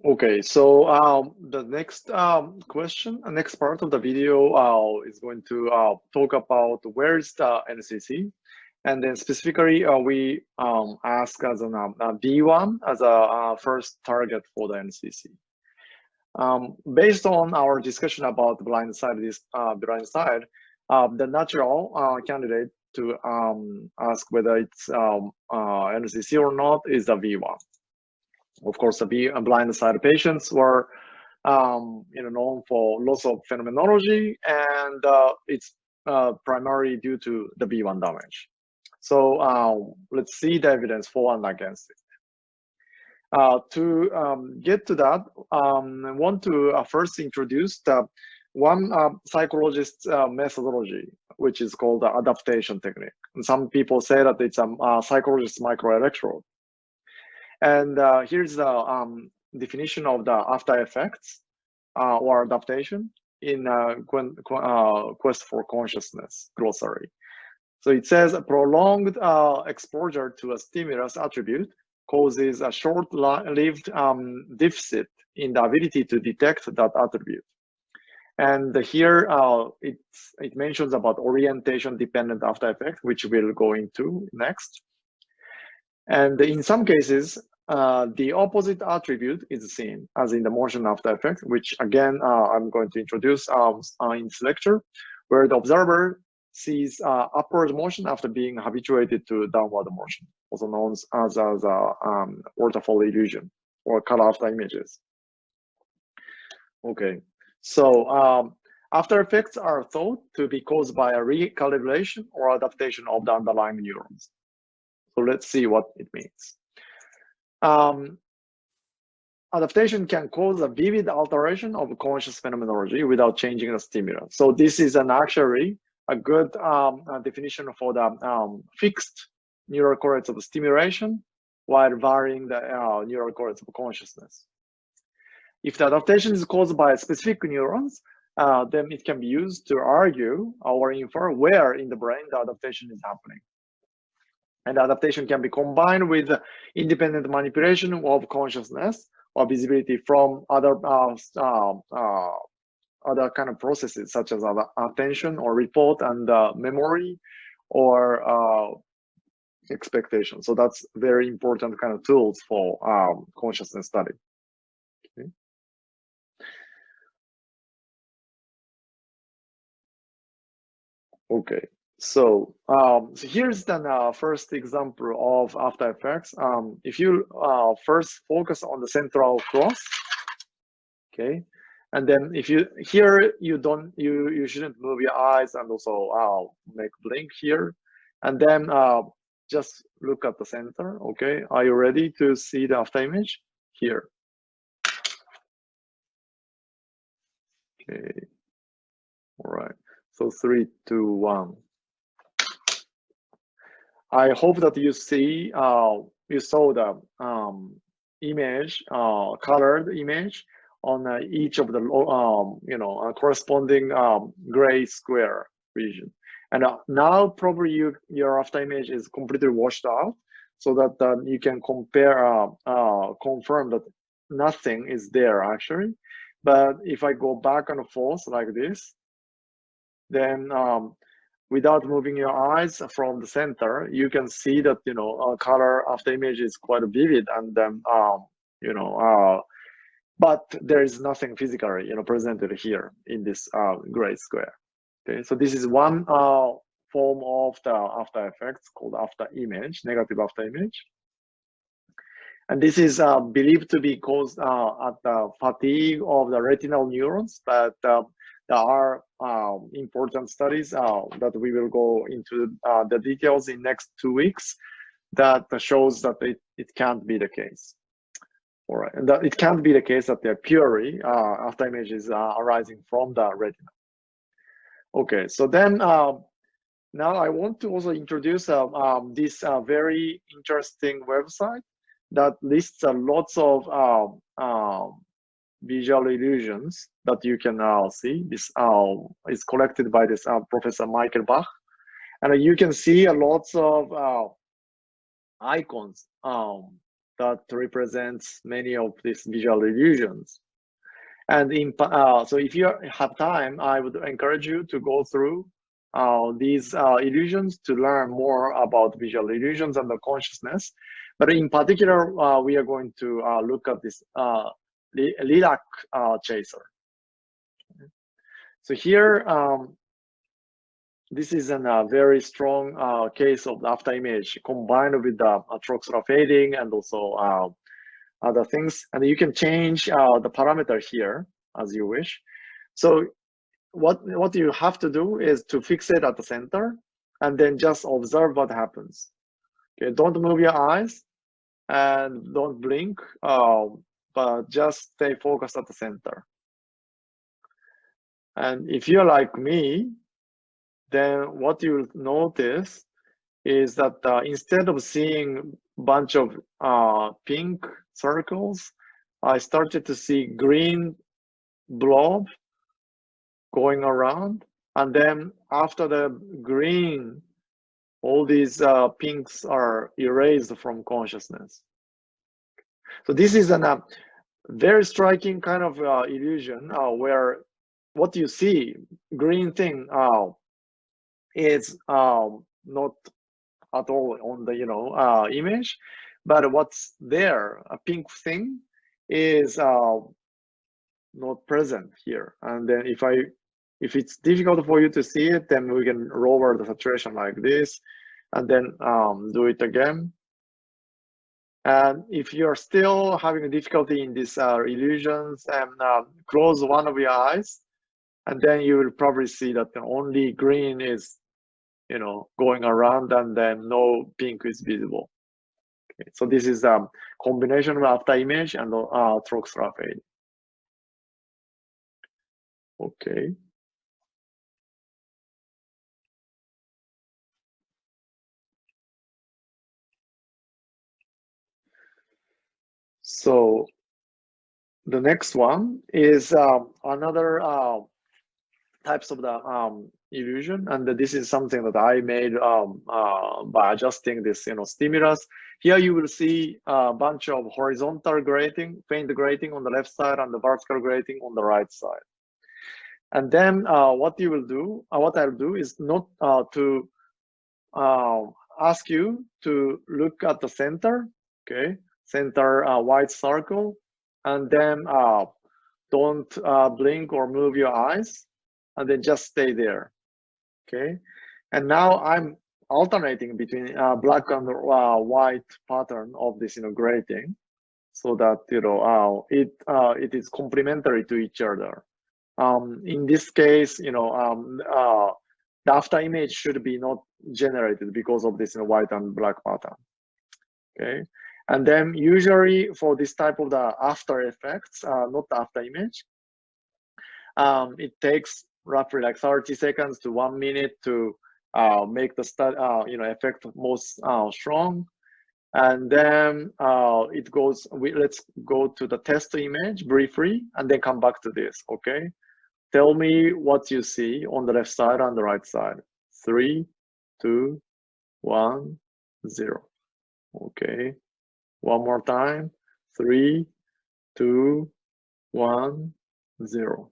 Okay, so the next next part of the video is going to talk about where is the NCC, and then specifically we ask as an B1 as a first target for the NCC. Based on our discussion about blind side, the natural candidate to ask whether it's NCC or not is the V1. Of course, the blind side patients were known for loss of phenomenology, and it's primarily due to the B1 damage. So let's see the evidence for and against it. To get to that, I want to first introduce the one psychologist's methodology, which is called the adaptation technique. And some people say that it's a psychologist's microelectrode. And here's the definition of the after effects or adaptation in Quest for Consciousness glossary. So it says a prolonged exposure to a stimulus attribute causes a short-lived deficit in the ability to detect that attribute. And here it mentions about orientation-dependent after effect, which we'll go into next. And in some cases, the opposite attribute is seen, as in the motion after effect, which again, I'm going to introduce in this lecture, where the observer sees upward motion after being habituated to downward motion, also known as waterfall illusion or color after images. Okay, so after effects are thought to be caused by a recalibration or adaptation of the underlying neurons. So let's see what it means. Adaptation can cause a vivid alteration of conscious phenomenology without changing the stimulus. So this is actually a good definition for the fixed neural correlates of stimulation while varying the neural correlates of consciousness. If the adaptation is caused by specific neurons, then it can be used to argue or infer where in the brain the adaptation is happening. And adaptation can be combined with independent manipulation of consciousness or visibility from other kind of processes, such as attention or report and memory or expectation. So that's very important kind of tools for consciousness study. Okay. Okay. So here's the first example of after effects. If you first focus on the central cross, okay, and then if you here you shouldn't move your eyes and also make blink here, and then just look at the center. Okay, are you ready to see the after image here? Okay, all right. So 3, 2, 1. I hope that you see, you saw the image, colored image on each of the, corresponding gray square region. And now probably your after image is completely washed out, so that you can compare, confirm that nothing is there actually. But if I go back and forth like this, then without moving your eyes from the center, you can see that color after image is quite vivid, and then but there is nothing physically presented here in this gray square. Okay, so this is one form of the after effects called after image, negative after image, and this is believed to be caused at the fatigue of the retinal neurons, but there are important studies that we will go into the details in next 2 weeks that shows that it can't be the case. All right, and that it can't be the case that the purely after image is arising from the retina. Okay, so then now I want to also introduce this very interesting website that lists lots of visual illusions that you can see. This is collected by this Professor Michael Bach, and you can see lots of icons that represents many of these visual illusions. And so if you have time, I would encourage you to go through these illusions to learn more about visual illusions and the consciousness. But in particular, we are going to look at this lilac chaser. So here, this is a very strong case of the after image combined with the Troxler fading and also other things. And you can change the parameter here as you wish. So what you have to do is to fix it at the center and then just observe what happens. Okay, don't move your eyes and don't blink, but just stay focused at the center. And if you're like me, then what you'll notice is that instead of seeing a bunch of pink circles, I started to see green blob going around. And then after the green, all these pinks are erased from consciousness. So this is a very striking kind of illusion where what you see, green thing, is not at all on the image, but what's there, a pink thing, is not present here. And then if it's difficult for you to see it, then we can lower the saturation like this, and then do it again. And if you're still having a difficulty in these illusions, and close one of your eyes, and then you will probably see that only green is going around, and then no pink is visible. Okay, so this is a combination of after image and Troxler fade. Okay. So the next one is another types of the illusion, and this is something that I made by adjusting this stimulus. Here you will see a bunch of horizontal grating, faint grating on the left side and the vertical grating on the right side. And then what you will do, what I'll do is not to ask you to look at the center, okay, center white circle, and then don't blink or move your eyes, and then just stay there, okay? And now I'm alternating between black and white pattern of this grating, so that it is complementary to each other. In this case, the after image should be not generated because of this white and black pattern. Okay, and then usually for this type of the after effects, not the after image, it takes roughly like 30 seconds to 1 minute to make the effect most strong. And then it goes. Let's go to the test image briefly, and then come back to this. Okay. Tell me what you see on the left side and the right side. 3, 2, 1, 0. Okay. One more time. 3, 2, 1, 0.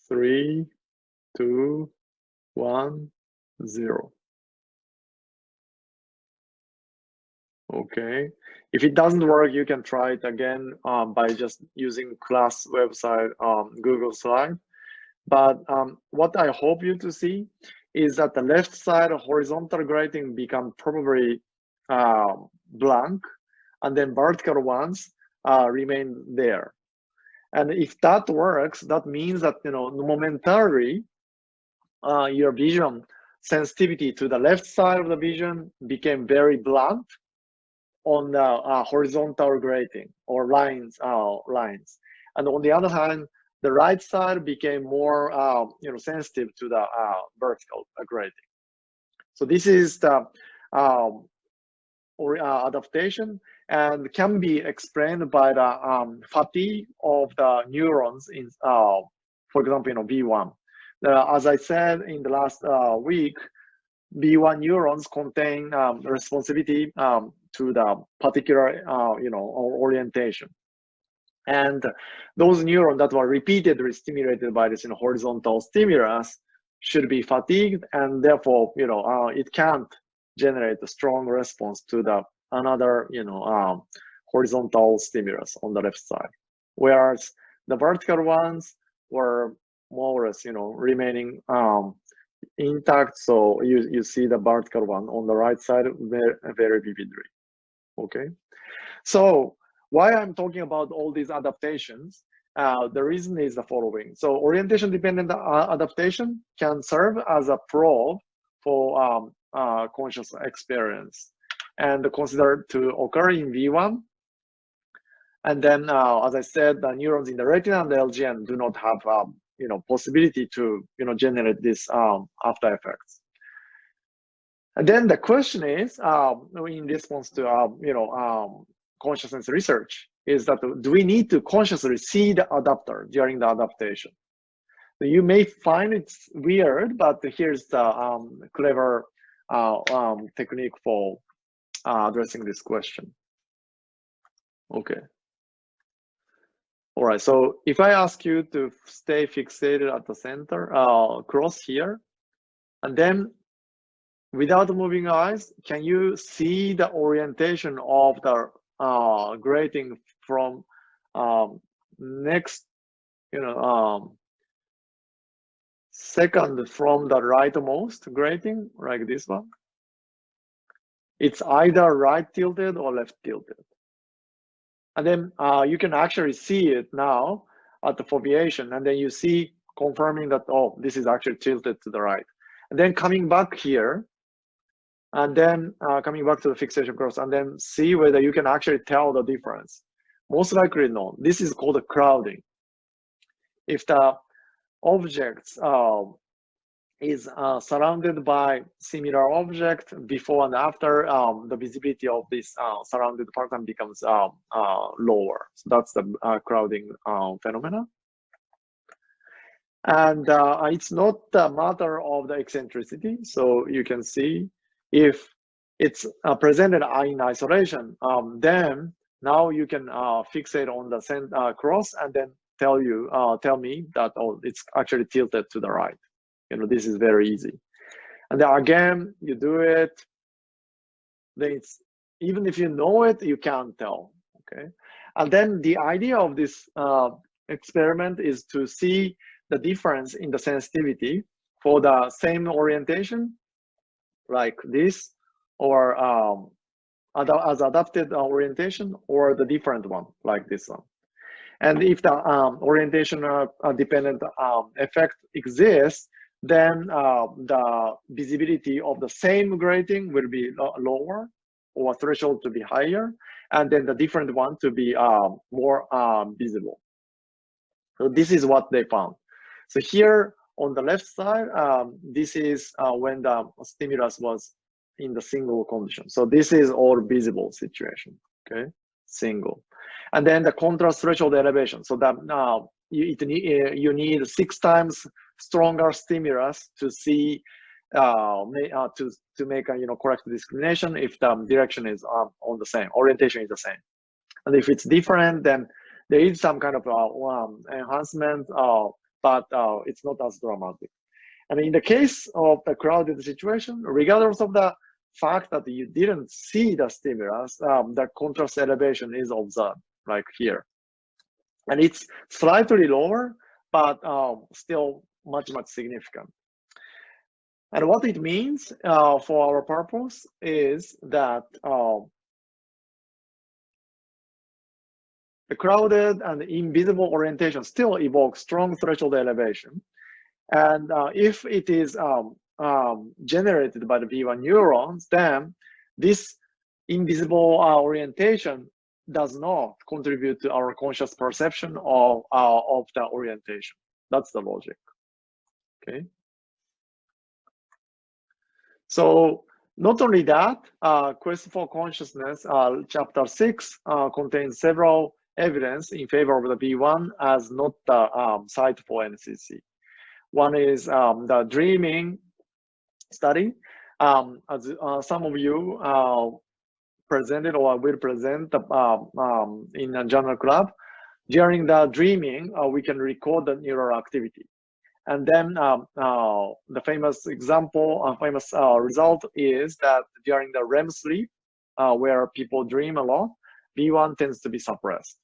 3, 2, 1, 0. Okay. If it doesn't work, you can try it again by just using class website, Google Slide. But what I hope you to see is that the left side horizontal grating become probably blank, and then vertical ones remain there. And if that works, that means that momentarily your vision sensitivity to the left side of the vision became very blunt on the horizontal grating or lines, and on the other hand, the right side became more sensitive to the vertical grating. So this is the adaptation, and can be explained by the fatigue of the neurons in, for example, B1. As I said in the last week, B1 neurons contain responsibility to the particular orientation. And those neurons that were repeatedly stimulated by this horizontal stimulus should be fatigued, and therefore it can't generate a strong response to the another horizontal stimulus on the left side, whereas the vertical ones were more or less remaining intact. So you see the vertical one on the right side very vividly. Okay, so why I'm talking about all these adaptations, the reason is the following. So orientation dependent adaptation can serve as a probe for conscious experience and considered to occur in V1. And then, as I said, the neurons in the retina and the LGN do not have possibility to generate this after effects. And then the question is, in response to consciousness research, is that do we need to consciously see the adapter during the adaptation? So you may find it's weird, but here's the clever technique for addressing this question. Okay. All right, so if I ask you to stay fixated at the center, cross here, and then without moving eyes, can you see the orientation of the grating from next, second from the rightmost grating, like this one? It's either right tilted or left tilted. And then you can actually see it now at the foveation, and then you see confirming that, oh, this is actually tilted to the right. And then coming back here, and then coming back to the fixation cross, and then see whether you can actually tell the difference. Most likely no. This is called a crowding. If the objects is surrounded by similar object before and after, the visibility of this surrounded pattern becomes lower. So that's the crowding phenomena. And it's not a matter of the eccentricity. So you can see if it's presented in isolation, then now you can fixate on the cross and then tell me that, oh, it's actually tilted to the right. This is very easy. And then again, you do it, then it's, even if you know it, you can't tell, okay? And then the idea of this experiment is to see the difference in the sensitivity for the same orientation, like this, or as adapted orientation, or the different one, like this one. And if the orientation dependent effect exists, then the visibility of the same grating will be lower, or threshold to be higher, and then the different one to be more visible. So this is what they found. So here on the left side, this is when the stimulus was in the single condition. So this is all visible situation, okay, single. And then the contrast threshold elevation. So that you need 6 times stronger stimulus to see to make a correct discrimination if the direction is on the same, orientation is the same. And if it's different, then there is some kind of enhancement, but it's not as dramatic. And in the case of the crowded situation, regardless of the fact that you didn't see the stimulus, the contrast elevation is observed, like here. And it's slightly lower, but still much significant. And what it means for our purpose is that the crowded and invisible orientation still evokes strong threshold elevation. And if it is generated by the V1 neurons, then this invisible orientation does not contribute to our conscious perception of the orientation. That's the logic, okay? So not only that, Quest for Consciousness, chapter 6 contains several evidence in favor of the V1 as not the site for NCC. One is the dreaming study. As some of you presented or will present in a journal club. During the dreaming, we can record the neural activity. And then the famous example, famous result is that during the REM sleep, where people dream a lot, V1 tends to be suppressed.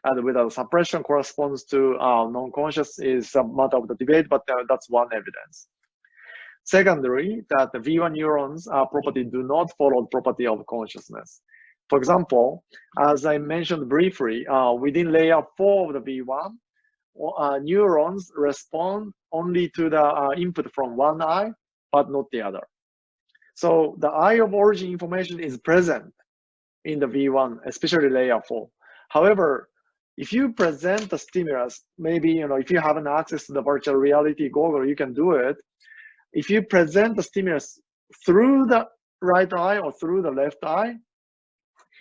And whether suppression corresponds to non-conscious is a matter of the debate, but that's one evidence. Secondly, that the V1 neurons property do not follow the property of consciousness. For example, as I mentioned briefly, within layer 4 of the V1, neurons respond only to the input from one eye, but not the other. So the eye of origin information is present in the V1, especially layer 4. However, if you present the stimulus, maybe if you have an access to the virtual reality goggle, you can do it. If you present the stimulus through the right eye or through the left eye,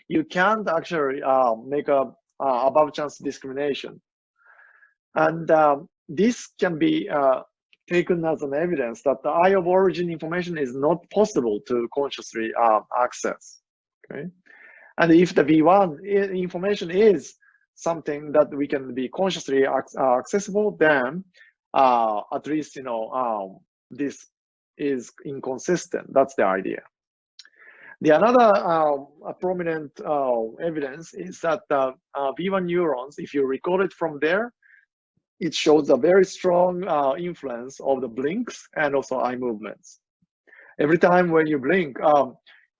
you can't actually make a above chance discrimination. And this can be taken as an evidence that the eye of origin information is not possible to consciously access. Okay, and if the V1 information is something that we can be consciously accessible, then at least this is inconsistent. That's the idea. The another prominent evidence is that V1 neurons, if you record it from there, it shows a very strong influence of the blinks and also eye movements. Every time when you blink,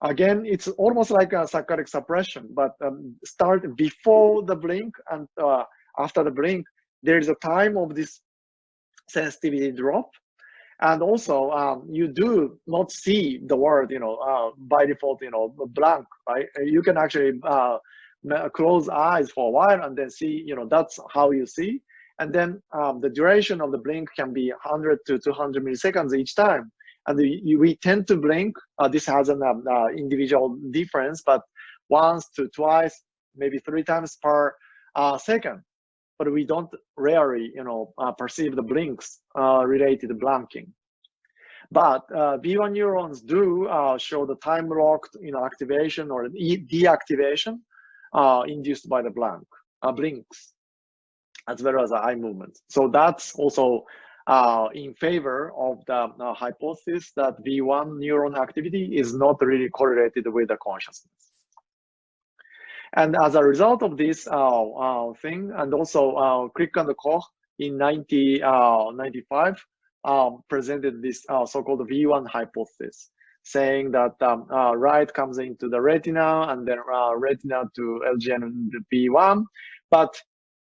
again, it's almost like a psychotic suppression, but start before the blink and after the blink, there is a time of this sensitivity drop. And also, you do not see the word, by default, blank, right? You can actually close eyes for a while and then see, that's how you see. And then the duration of the blink can be 100 to 200 milliseconds each time. And we tend to blink. This has an individual difference, but once to twice, maybe 3 times per second. But we don't rarely, perceive the blinks related to blanking. But V1 neurons do show the time-locked, activation or deactivation induced by the blinks, as well as eye movements. So that's also in favor of the hypothesis that V1 neuron activity is not really correlated with the consciousness. And as a result of this thing, and also Crick and Koch in 1995 presented this so-called V1 hypothesis, saying that light comes into the retina and then retina to LGN and V1, but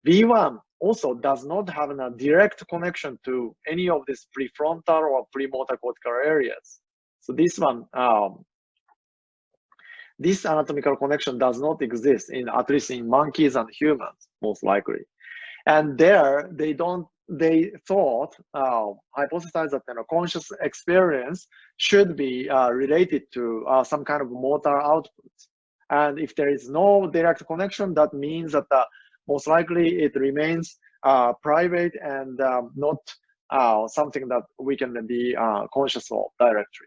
V1 also does not have a direct connection to any of these prefrontal or premotor cortical areas. So this one, this anatomical connection does not exist at least in monkeys and humans, most likely. And there, they thought, hypothesized that conscious experience should be related to some kind of motor output. And if there is no direct connection, that means that most likely it remains private and not something that we can be conscious of directly.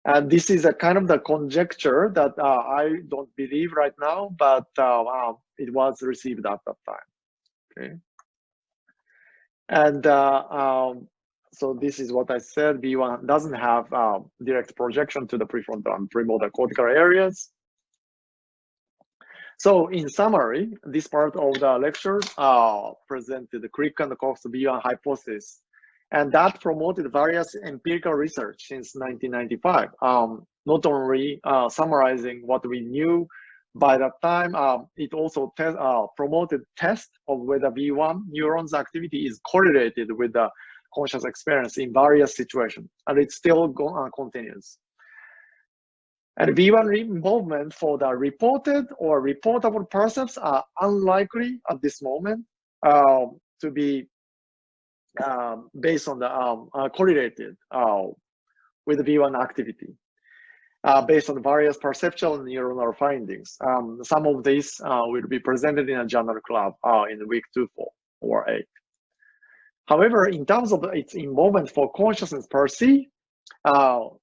And this is a kind of the conjecture that I don't believe right now, but it was received at that time. Okay. And so this is what I said. V1 doesn't have direct projection to the prefrontal and premotor cortical areas. So in summary, this part of the lecture presented the Crick and Koch V1 hypothesis, and that promoted various empirical research since 1995, not only summarizing what we knew by that time, it also promoted tests of whether V1 neurons activity is correlated with the conscious experience in various situations, and it still continues. And V1 involvement for the reported or reportable percepts are unlikely at this moment to be based on the correlated with V1 activity based on various perceptual and neuronal findings. Some of these will be presented in a journal club in week 2, 4, or 8. However, in terms of its involvement for consciousness per se,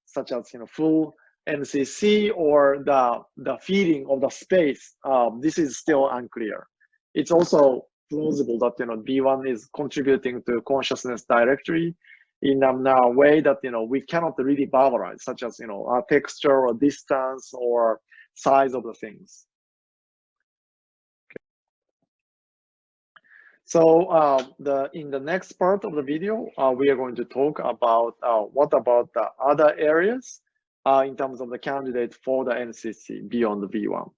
such as full NCC or the feeling of the space, this is still unclear. It's also plausible that B1 is contributing to consciousness directly in a way that we cannot really verbalize, such as texture or distance or size of the things. So in the next part of the video, we are going to talk about what about the other areas in terms of the candidate for the NCC beyond the B1.